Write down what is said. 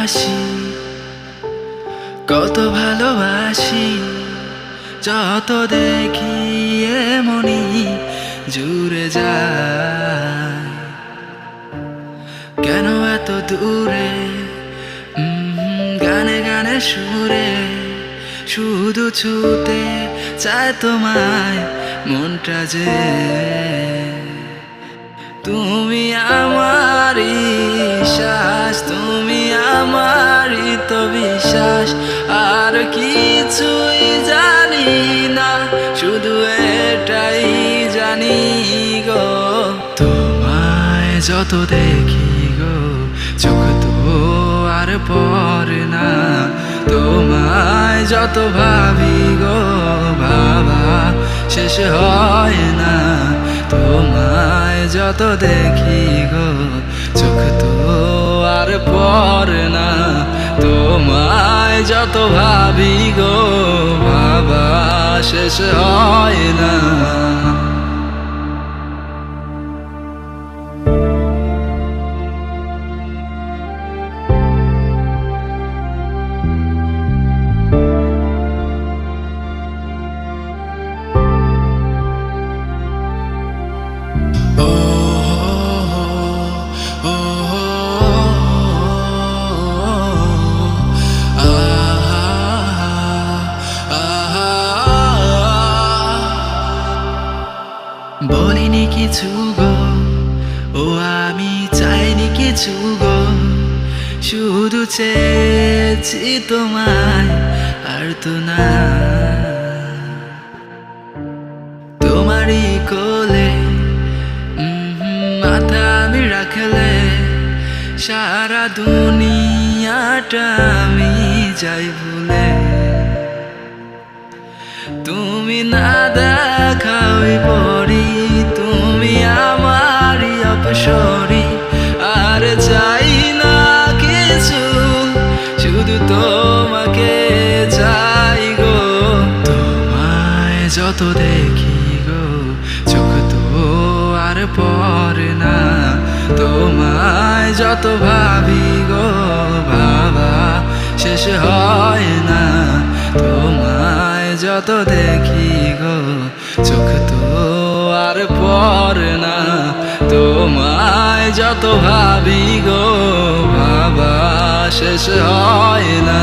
হাসি, কত ভালোবাসি, যত দেখি এমনি জুড়ে যায়। কেন এত দূরে গানে গানে সুরে শুধু ছুতে চায় তোমায় মনটা যে। তুমি আমারই শ্বাস, তুমি আমারই তো বিশ্বাস, আর কিছুই জানি না, শুধু এটাই জানি গো। তোমায় যত দেখি গো চোখ তো আর পড়ে না, তোমায় যত ভাবি গো ভাবা শেষ হয় না। তোমায় যত দেখি গো চোখ তো আর পড়ে না, তোমায় যত ভাবি গো ভাবা শেষ হয় না। বলিনি কিছু গো, ও আমি চাইনি কিছু গো, শুধু চেয়েছি তোমায় আর তো না। তোমারই কোলে মাথা আমি রাখলে সারা দুনিয়াটা আমি যাই ভুলে। তুমি না দেখাই পরি, তুমি আমারই অপসরি, আর চাই না কিছু, শুধু তোমাকে চাই গো। তোমায় যত দেখি গো চোখ তো আর পড়ে না, তোমায় যত ভাবি গো ভাবা শেষ হয় না। তোমায় যত দেখি গো চোখ তো আর পড়ে না, তোমায় যত ভাবি গো ভাবা শেষ হয় না।